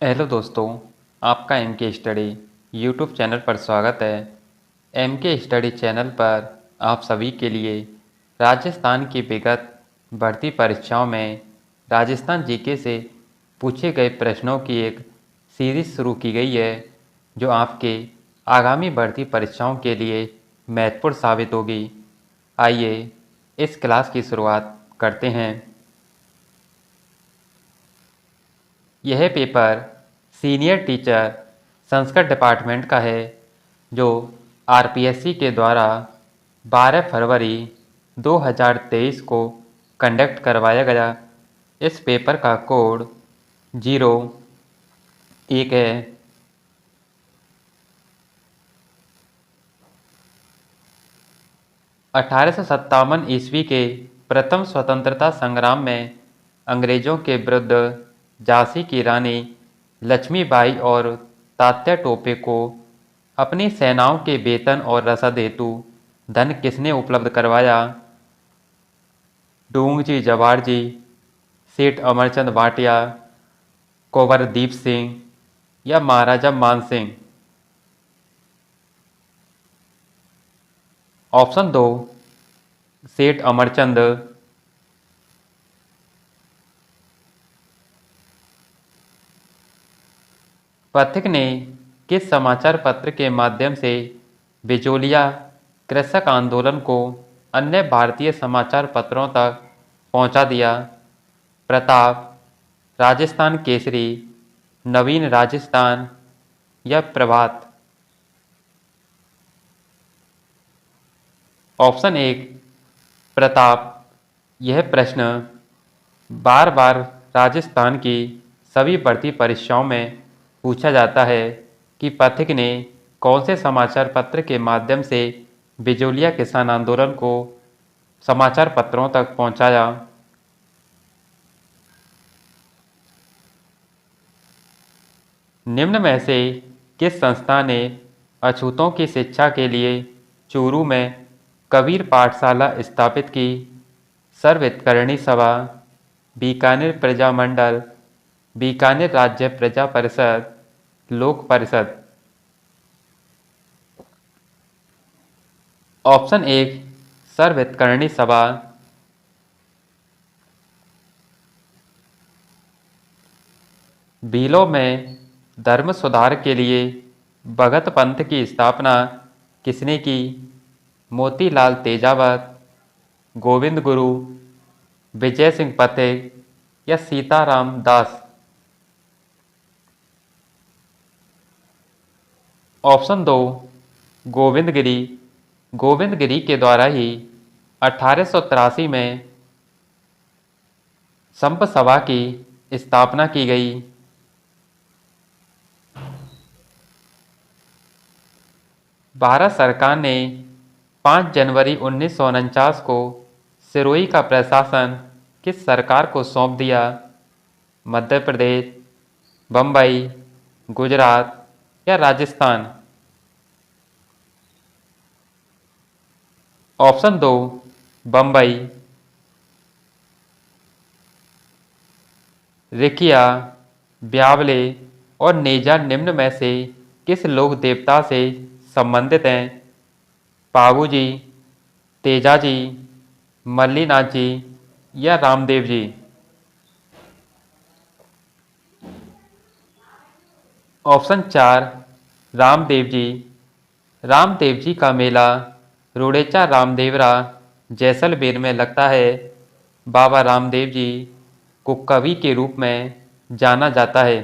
Hello दोस्तों, आपका M के स्टडी यूट्यूब चैनल पर स्वागत है। एम के स्टडी चैनल पर आप सभी के लिए राजस्थान की विगत भर्ती परीक्षाओं में राजस्थान जीके से पूछे गए प्रश्नों की एक सीरीज शुरू की गई है, जो आपके आगामी भर्ती परीक्षाओं के लिए महत्वपूर्ण साबित होगी। आइए इस क्लास की शुरुआत करते हैं। यह paper senior teacher Sanskrit department का है, जो आरपीएससी के द्वारा 12 फरवरी 2023 को कंडक्ट करवाया गया। इस पेपर का कोड 01 है। 1857 ईस्वी के प्रथम स्वतंत्रता संग्राम में अंग्रेजों के विरुद्ध झांसी की रानी लक्ष्मीबाई और तात्या टोपे को अपनी सेनाओं के वेतन और रसद हेतु धन किसने उपलब्ध करवाया? डूंगजी जवाहर जी, सेठ अमरचंद भाटिया, कुंवर सिंह या महाराजा मान सिंह? ऑप्शन दो, सेठ अमरचंद। पथिक ने किस समाचार पत्र के माध्यम से बिचौलिया कृषक आंदोलन को अन्य भारतीय समाचार पत्रों तक पहुंचा दिया? प्रताप, राजस्थान केसरी, नवीन राजस्थान या प्रभात? ऑप्शन एक, प्रताप। यह प्रश्न बार बार राजस्थान की सभी भर्ती परीक्षाओं में पूछा जाता है कि पथिक ने कौन से समाचार पत्र के माध्यम से बिचौलिया किसान आंदोलन को समाचार पत्रों तक पहुंचाया। निम्न में से किस संस्था ने अछूतों की शिक्षा के लिए चूरू में कबीर पाठशाला स्थापित की? सर्वहितकरणी सभा, बीकानेर प्रजा मंडल, बीकानेर राज्य प्रजा परिषद, लोक परिषद? ऑप्शन एक, सर्वहितकरणी सभा। भीलों में धर्म सुधार के लिए भगत पंथ की स्थापना किसने की? मोतीलाल तेजावत, गोविंद गुरु, विजय सिंह पथिक या सीताराम दास? ऑप्शन दो, गोविंद गिरी। गोविंद गिरी के द्वारा ही 1883 में संप सभा की स्थापना की गई। भारत सरकार ने 5 जनवरी 1949 को सिरोही का प्रशासन किस सरकार को सौंप दिया? मध्य प्रदेश, बम्बई, गुजरात या राजस्थान? ऑप्शन दो, बम्बई। रिकिया, ब्यावले और नेजा निम्न में से किस लोक देवता से संबंधित हैं? पाबूजी, तेजाजी, मल्लीनाथ जी या रामदेव जी? ऑप्शन चार, रामदेव जी। रामदेव जी का मेला रुड़ेचा रामदेवरा जैसलमेर में लगता है। बाबा रामदेव जी को कवि के रूप में जाना जाता है।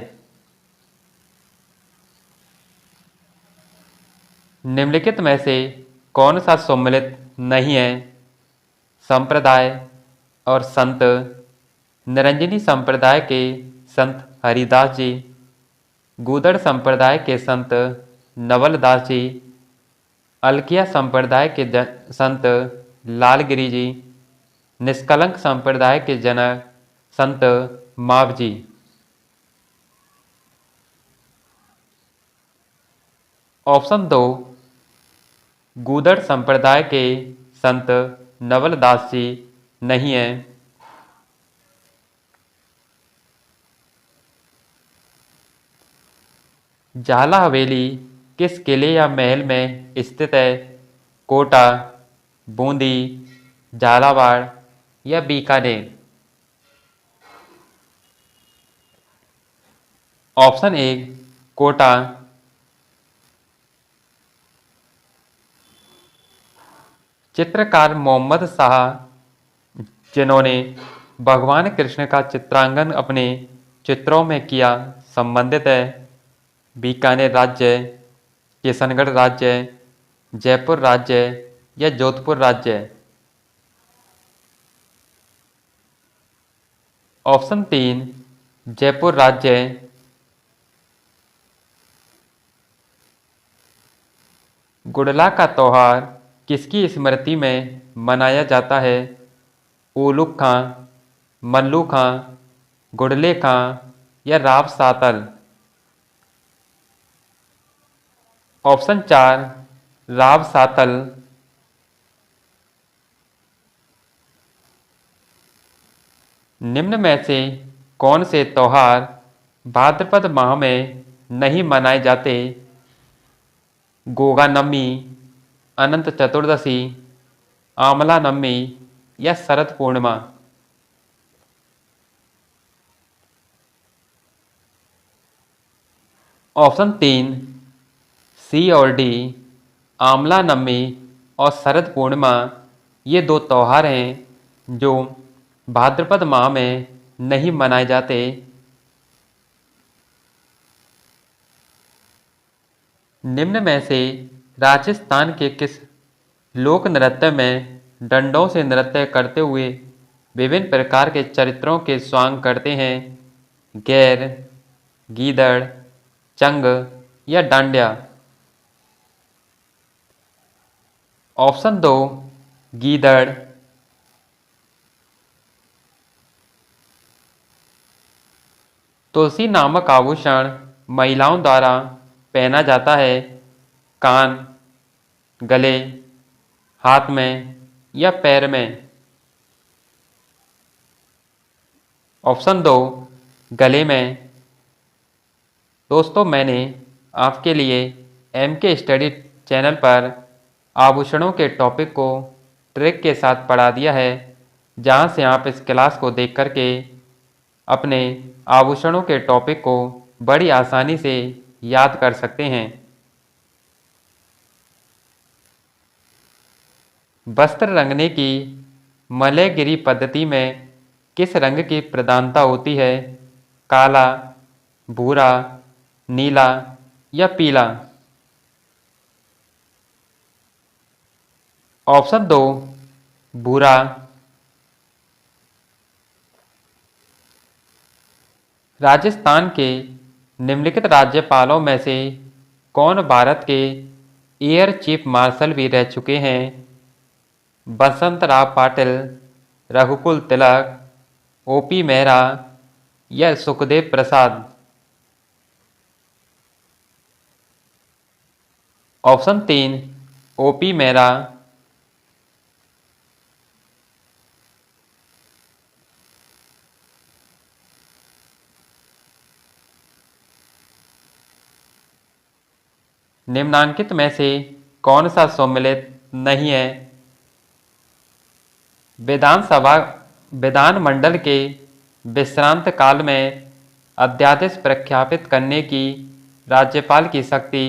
निम्नलिखित में से कौन सा सम्मिलित नहीं है? संप्रदाय और संत। निरंजनी संप्रदाय के संत हरिदास जी, गूदड़ संप्रदाय के संत नवलदास जी, अलकिया संप्रदाय के संत लालगिरी जी, निष्कलंक संप्रदाय के जनक संत मावजी? ऑप्शन दो, गूदड़ संप्रदाय के संत नवलदास जी नहीं है। झाला हवेली किस किले या महल में स्थित है? कोटा, बूंदी, झालावाड़ या बीकानेर? Option A Kota. चित्रकार मोहम्मद शाह, जिन्होंने भगवान कृष्ण का चित्रांकन अपने चित्रों में किया, संबंधित है? बीकानेर राज्य, किशनगढ़ राज्य, जयपुर राज्य या जोधपुर राज्य? ऑप्शन 3 जयपुर राज्य। गुड़ला का त्यौहार किसकी स्मृति में मनाया जाता है? उलूक खां, मल्लू खां, गुड़ले खां या राव सातल? ऑप्शन 4 राव सातल। निम्न में से कौन से त्यौहार भाद्रपद माह में नहीं मनाए जाते? गोगा नवमी, अनंत चतुर्दशी, आमला नवमी या शरद पूर्णिमा? ऑप्शन 3 सी और डी, आमला नवमी और शरद पूर्णिमा, ये दो त्यौहार हैं जो भाद्रपद माह में नहीं मनाए जाते। निम्न में से राजस्थान के किस लोक नृत्य में डंडों से नृत्य करते हुए विभिन्न प्रकार के चरित्रों के स्वांग करते हैं? गैर, गीदड़, चंग या डांडिया? ऑप्शन 2 गीदड़। तुलसी नामक आभूषण महिलाओं द्वारा पहना जाता है, कान, गले, हाथ में या पैर में? ऑप्शन 2 गले में। दोस्तों, मैंने आपके लिए MK स्टडी चैनल पर आभूषणों के टॉपिक को ट्रिक के साथ पढ़ा दिया है, जहां से आप इस क्लास को देख करके अपने आभूषणों के टॉपिक को बड़ी आसानी से याद कर सकते हैं। वस्त्र रंगने की मलयगिरी पद्धति में किस रंग की प्रधानता होती है? काला, भूरा, नीला या पीला? ऑप्शन 2 भूरा। राजस्थान के निम्नलिखित राज्यपालों में से कौन भारत के एयर चीफ मार्शल भी रह चुके हैं? बसंत राव पाटिल, रघुकुल तिलक, OP मेहरा या सुखदेव प्रसाद? Option 3 OP Mehra. निम्नांकित में से कौन सा सम्मिलित नहीं है? विधानमंडल के विश्रांत काल में अध्यादेश प्रख्यापित करने की राज्यपाल की शक्ति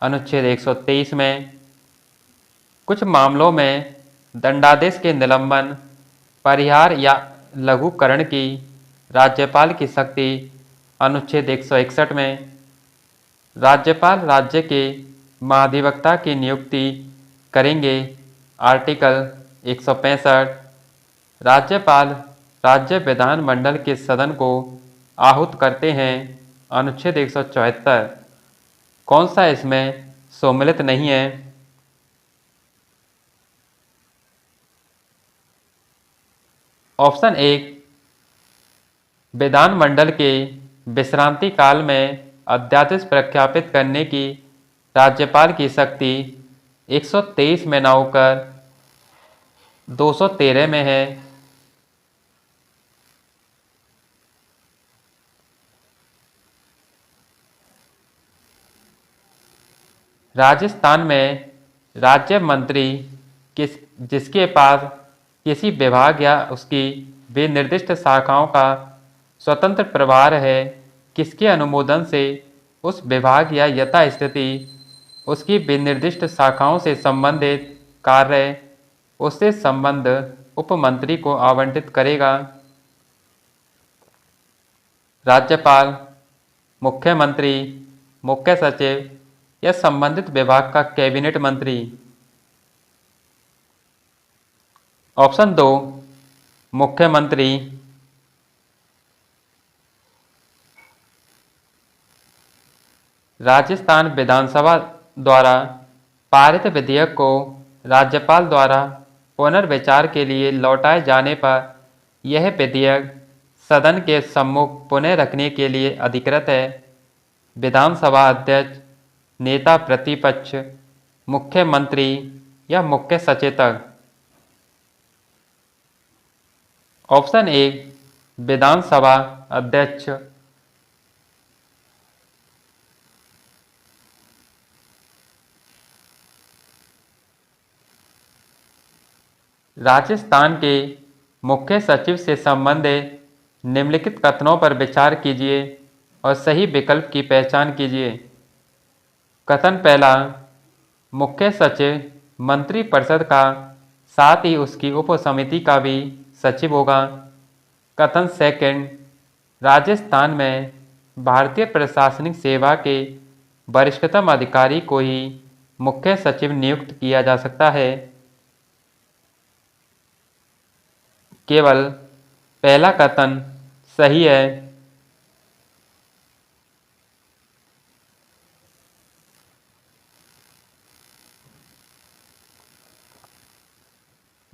अनुच्छेद 123 में। कुछ मामलों में दंडादेश के निलंबन, परिहार या लघुकरण की राज्यपाल की शक्ति अनुच्छेद 161 में। राज्यपाल राज्य के महाधिवक्ता की नियुक्ति करेंगे, आर्टिकल 165। राज्यपाल राज्य विधानमंडल के सदन को आहूत करते हैं, अनुच्छेद 174। कौन सा इसमें सम्मिलित नहीं है? ऑप्शन 1 विधानमंडल के विश्रांति काल में अध्यादेश प्रख्यापित करने की राज्यपाल की शक्ति 123 में न होकर 213 में है। राजस्थान में राज्य मंत्री जिसके पास किसी विभाग या उसकी विनिर्दिष्ट शाखाओं का स्वतंत्र प्रभार है, किसके अनुमोदन से उस विभाग या यथास्थिति उसकी विनिर्दिष्ट शाखाओं से संबंधित कार्य उससे संबंध उपमंत्री को आवंटित करेगा। राज्यपाल, मुख्यमंत्री, मुख्य सचिव या संबंधित विभाग का कैबिनेट मंत्री। ऑप्शन 2, मुख्यमंत्री। राजस्थान विधानसभा द्वारा पारित विधेयक को राज्यपाल द्वारा पुनर्विचार के लिए लौटाए जाने पर यह विधेयक सदन के सम्मुख पुनः रखने के लिए अधिकृत है। विधानसभा अध्यक्ष, नेता प्रतिपक्ष, मुख्यमंत्री या मुख्य सचेतक। ऑप्शन 1, विधानसभा अध्यक्ष। राजस्थान के मुख्य सचिव से संबंधित निम्नलिखित कथनों पर विचार कीजिए और सही विकल्प की पहचान कीजिए। कथन पहला, मुख्य सचिव मंत्रिपरिषद का साथ ही उसकी उप समिति का भी सचिव होगा। कथन सेकंड, राजस्थान में भारतीय प्रशासनिक सेवा के वरिष्ठतम अधिकारी को ही मुख्य सचिव नियुक्त किया जा सकता है। केवल पहला कथन सही है।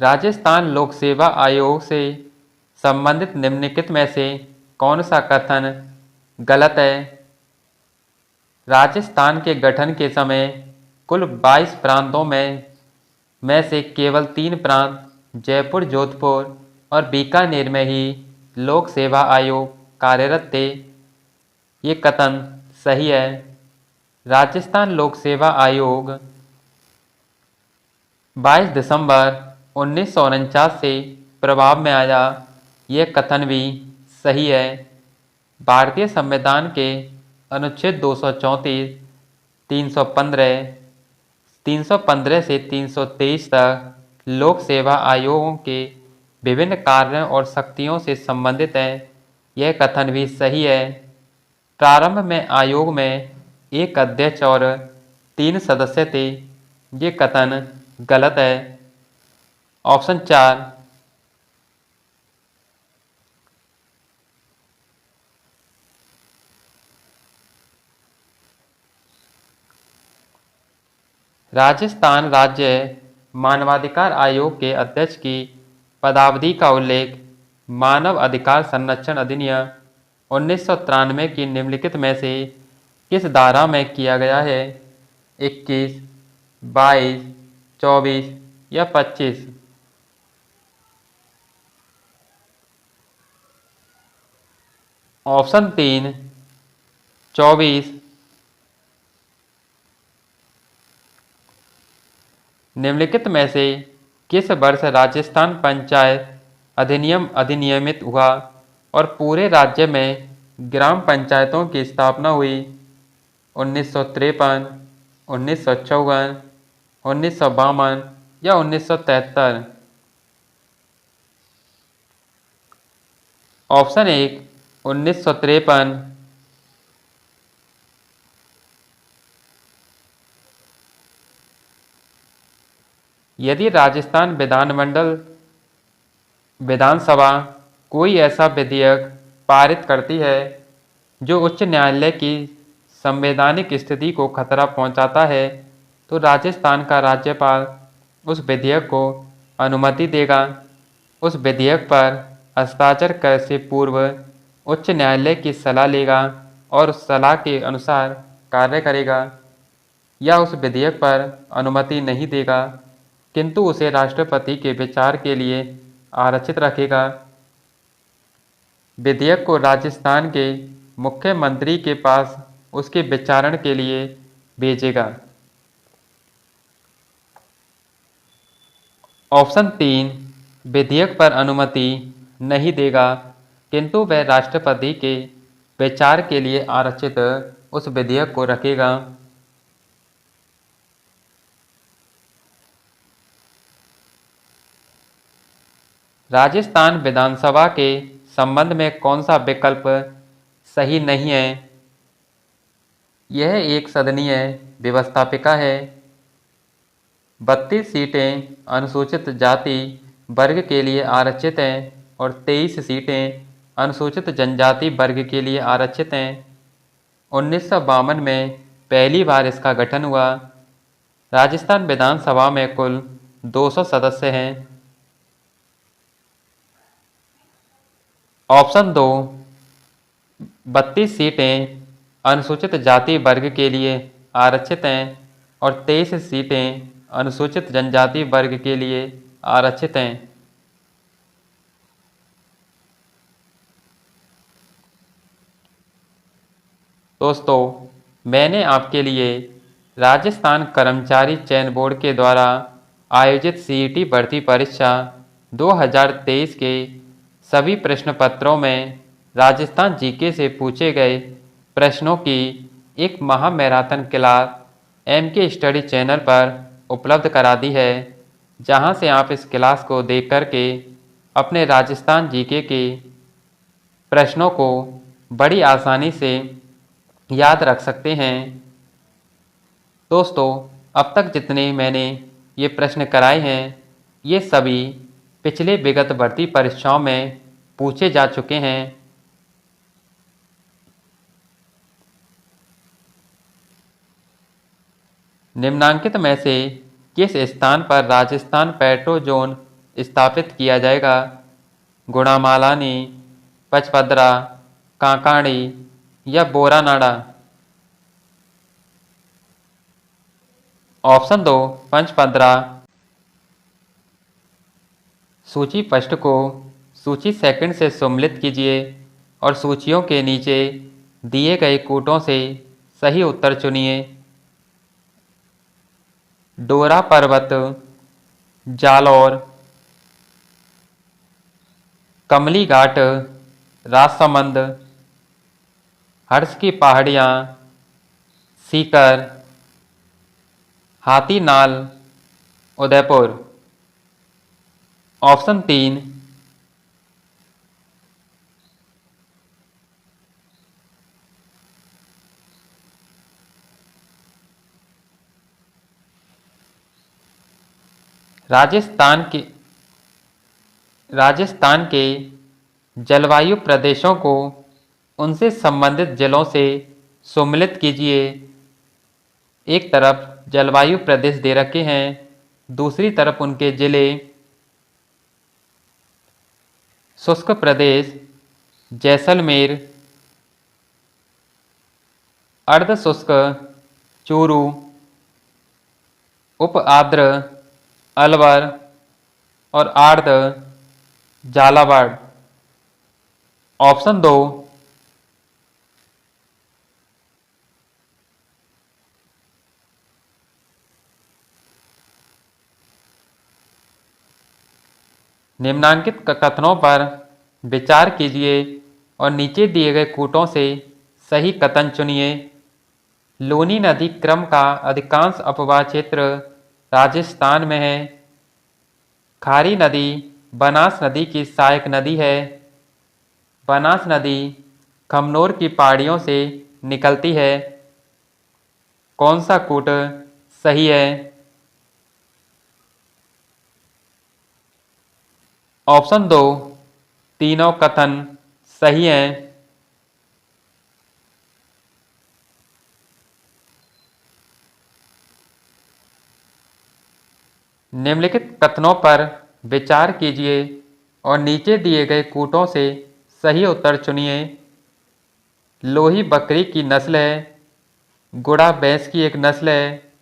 राजस्थान लोक सेवा आयोग से संबंधित निम्नलिखित में से कौन सा कथन गलत है? राजस्थान के गठन के समय कुल 22 प्रांतों में से केवल 3 प्रांत जयपुर, जोधपुर और बीकानेर में ही लोक सेवा आयोग कार्यरत थे। ये कथन सही है। राजस्थान लोक सेवा आयोग 22 दिसंबर 1949 से प्रभाव में आया। यह कथन भी सही है। भारतीय संविधान के अनुच्छेद 234, 315, 315 से 323 तक लोक सेवा आयोगों के विभिन्न कार्यों और शक्तियों से संबंधित है। यह कथन भी सही है। प्रारंभ में आयोग में एक अध्यक्ष और 3 सदस्य थे। ये कथन गलत है। ऑप्शन 4, राजस्थान राज्य मानवाधिकार आयोग के अध्यक्ष की पदावधि का उल्लेख मानव अधिकार संरक्षण अधिनियम 1993 की निम्नलिखित में से किस धारा में किया गया है? 21, 22, 24 या 25? ऑप्शन 3, 24। निम्नलिखित में से किस वर्ष राजस्थान पंचायत अधिनियम अधिनियमित हुआ और पूरे राज्य में ग्राम पंचायतों की स्थापना हुई? 1953, 1954, 1952 या 1973? ऑप्शन 1, 1953। यदि राजस्थान विधानसभा कोई ऐसा विधेयक पारित करती है जो उच्च न्यायालय की संवैधानिक स्थिति को खतरा पहुंचाता है, तो राजस्थान का राज्यपाल उस विधेयक को अनुमति देगा। उस विधेयक पर हस्ताक्षर करने से पूर्व उच्च न्यायालय की सलाह लेगा और उस सलाह के अनुसार कार्य करेगा, या उस विधेयक पर अनुमति नहीं देगा किंतु उसे राष्ट्रपति के विचार के लिए आरक्षित रखेगा। विधेयक को राजस्थान के मुख्यमंत्री के पास उसके विचारण के लिए भेजेगा। ऑप्शन 3, विधेयक पर अनुमति नहीं देगा, किंतु वह राष्ट्रपति के विचार के लिए आरक्षित उस विधेयक को रखेगा। राजस्थान विधानसभा के संबंध में कौन सा विकल्प सही नहीं है? यह एक सदनीय व्यवस्थापिका है। 32 सीटें अनुसूचित जाति वर्ग के लिए आरक्षित हैं और 23 सीटें अनुसूचित जनजाति वर्ग के लिए आरक्षित हैं। 1952 में पहली बार इसका गठन हुआ। राजस्थान विधानसभा में कुल 200 सदस्य हैं। ऑप्शन 2, 32 सीटें अनुसूचित जाति वर्ग के लिए आरक्षित हैं और 23 सीटें अनुसूचित जनजाति वर्ग के लिए आरक्षित हैं। दोस्तों, मैंने आपके लिए राजस्थान कर्मचारी चयन बोर्ड के द्वारा आयोजित सीईटी भर्ती परीक्षा 2023 के सभी प्रश्न पत्रों में राजस्थान जीके से पूछे गए प्रश्नों की एक महा marathon class M K study channel पर उपलब्ध करा दी है, जहां से आप इस क्लास को देख करके अपने राजस्थान जीके के प्रश्नों को बड़ी आसानी से याद रख सकते हैं। दोस्तों, अब तक जितने मैंने ये प्रश्न कराए हैं, ये सभी पिछले विगत भर्ती परीक्षाओं में पूछे जा चुके हैं। निम्नांकित में से किस स्थान पर राजस्थान पेट्रो जोन स्थापित किया जाएगा? गुणामालानी, पचपदरा, कांकाड़ी या बोरानाड़ा? ऑप्शन 2, पंचपदरा। सूची फर्स्ट को सूची सेकंड से सम्मिलित कीजिए और सूचियों के नीचे दिए गए कूटों से सही उत्तर चुनिए। डोरा पर्वत, जालौर, कमली घाट, राजसमंद, हर्ष की पहाड़ियाँ, सीकर, हाथीनाल, उदयपुर? ऑप्शन 3, राजस्थान के जलवायु प्रदेशों को उनसे संबंधित जिलों से सम्मिलित कीजिए। एक तरफ जलवायु प्रदेश दे रखे हैं, दूसरी तरफ उनके जिले। शुष्क प्रदेश जैसलमेर, अर्ध शुष्क चूरू, उप आर्द्र अलवर और आर्द्र झालावाड़? ऑप्शन 2, निम्नांकित कथनों पर विचार कीजिए और नीचे दिए गए कूटों से सही कथन चुनिए। लूनी नदी क्रम का अधिकांश अपवाह क्षेत्र राजस्थान में है। खारी नदी बनास नदी की सहायक नदी है। बनास नदी खमनोर की पहाड़ियों से निकलती है। कौन सा कूट सही है? ऑप्शन 2, तीनों कथन सही हैं। निम्नलिखित कथनों पर विचार कीजिए और नीचे दिए गए कूटों से सही उत्तर चुनिए। लोही बकरी की नस्ल है। गुड़ा भैंस की एक नस्ल है।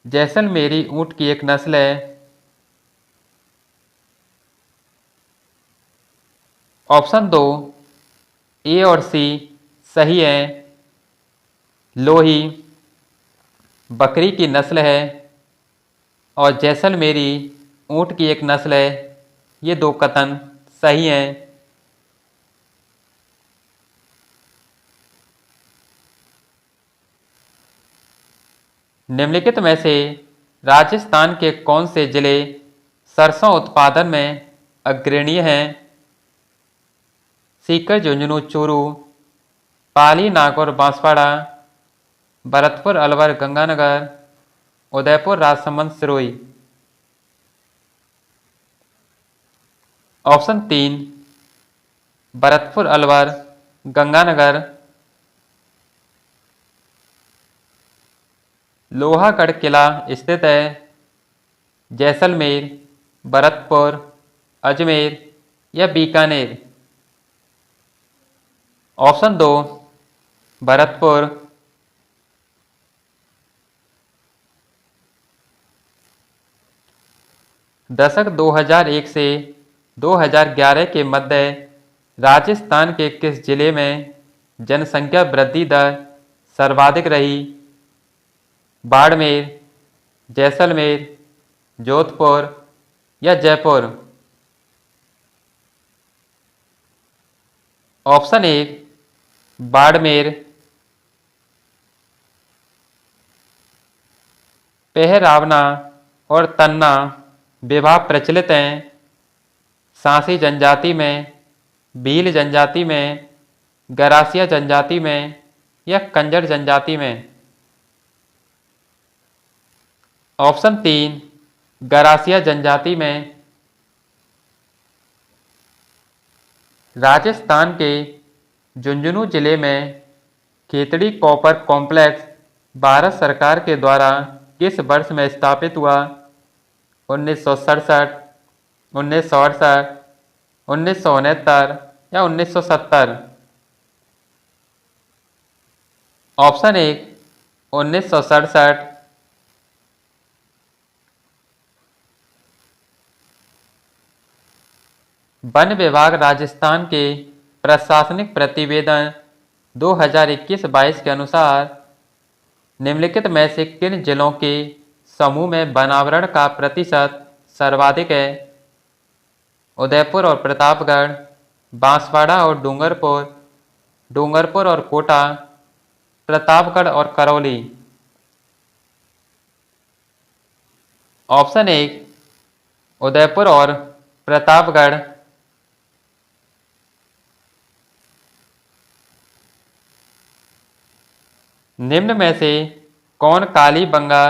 जैसलमेरी ऊंट की एक नस्ल है। ऑप्शन 2, ए और सी सही है। लोही बकरी की नस्ल है और जैसलमेरी ऊँट की एक नस्ल है। ये दो कथन सही हैं। निम्नलिखित में से राजस्थान के कौन से जिले सरसों उत्पादन में अग्रणीय हैं? सीकर, झुंझुनू, चूरू, पाली, नागौर, बांसवाड़ा, भरतपुर, अलवर, गंगानगर, उदयपुर, राजसमंद, सिरोही। ऑप्शन 3 भरतपुर, अलवर, गंगानगर। लोहागढ़ किला स्थित है जैसलमेर, भरतपुर, अजमेर या बीकानेर। ऑप्शन 2 भरतपुर। दशक 2001 से 2011 के मध्य राजस्थान के किस जिले में जनसंख्या वृद्धि दर सर्वाधिक रही? बाड़मेर, जैसलमेर, जोधपुर या जयपुर। ऑप्शन 1 बाड़मेर। पहरावना और तन्ना विवाह प्रचलित हैं सांसी जनजाति में, भील जनजाति में, गरासिया जनजाति में या कंजर जनजाति में। ऑप्शन 3 गरासिया जनजाति में। राजस्थान के झुंझुनू जिले में खेतड़ी कॉपर कॉम्प्लेक्स भारत सरकार के द्वारा किस वर्ष में स्थापित हुआ? 1967, 1968, 1969 या 1970। ऑप्शन 1 1967। वन विभाग राजस्थान के प्रशासनिक प्रतिवेदन 2021-22 के अनुसार निम्नलिखित में से किन जिलों के समूह में वनावरण का प्रतिशत सर्वाधिक है? उदयपुर और प्रतापगढ़, बांसवाड़ा और डूंगरपुर, डूंगरपुर और कोटा, प्रतापगढ़ और करौली। ऑप्शन 1 उदयपुर और प्रतापगढ़। निम्न में से कौन कालीबंगा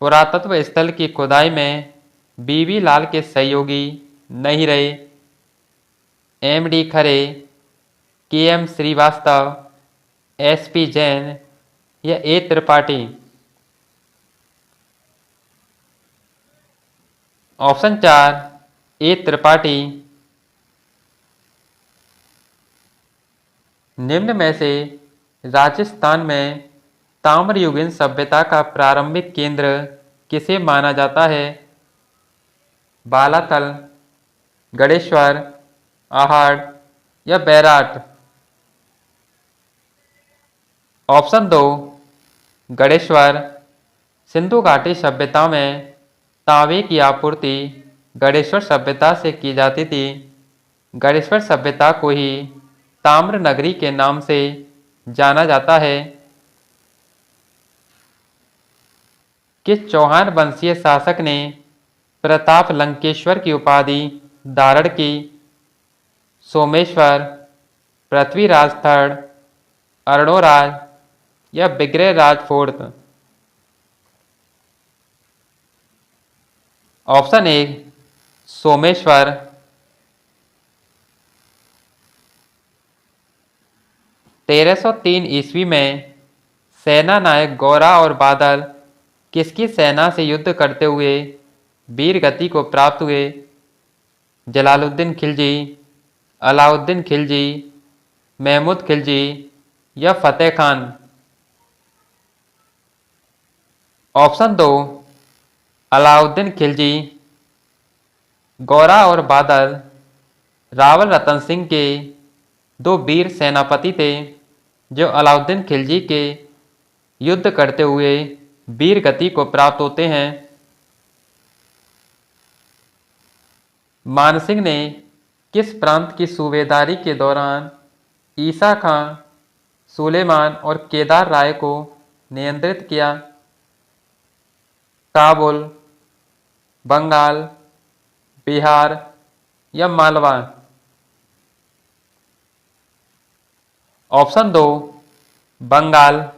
पुरातत्व स्थल की खुदाई में बीवी लाल के सहयोगी नहीं रहे? एम.डी. खरे, के.एम. श्रीवास्तव, एस.पी. जैन या ए. त्रिपाठी। ऑप्शन 4 ए. त्रिपाठी। निम्न में से राजस्थान में ताम्रयुगीन सभ्यता का प्रारंभिक केंद्र किसे माना जाता है? बालाथल, गणेश्वर, आहड़ या बैराट। ऑप्शन 2 गणेश्वर। सिंधु घाटी सभ्यता में तांबे की आपूर्ति गणेश्वर सभ्यता से की जाती थी। गणेश्वर सभ्यता को ही ताम्र नगरी के नाम से जाना जाता है। किस चौहान वंशीय शासक ने प्रताप लंकेश्वर की उपाधि धारण की? सोमेश्वर, पृथ्वीराज थर्ड, अर्णोराज या विग्रहराज फोर्थ। ऑप्शन 1 सोमेश्वर। तेरह सौ 3 ईस्वी में सेना नायक गौरा और बादल किसकी सेना से युद्ध करते हुए वीर गति को प्राप्त हुए? जलालुद्दीन खिलजी, अलाउद्दीन खिलजी, महमूद खिलजी या फतेह खान। ऑप्शन 2 अलाउद्दीन खिलजी। गौरा और बादल रावल रतन सिंह के दो वीर सेनापति थे जो अलाउद्दीन खिलजी के युद्ध करते हुए वीर गति को प्राप्त होते हैं। मानसिंह ने किस प्रांत की सूबेदारी के दौरान ईसा खां, सुलेमान और केदार राय को नियंत्रित किया? काबुल, बंगाल, बिहार या मालवा? ऑप्शन दो, बंगाल।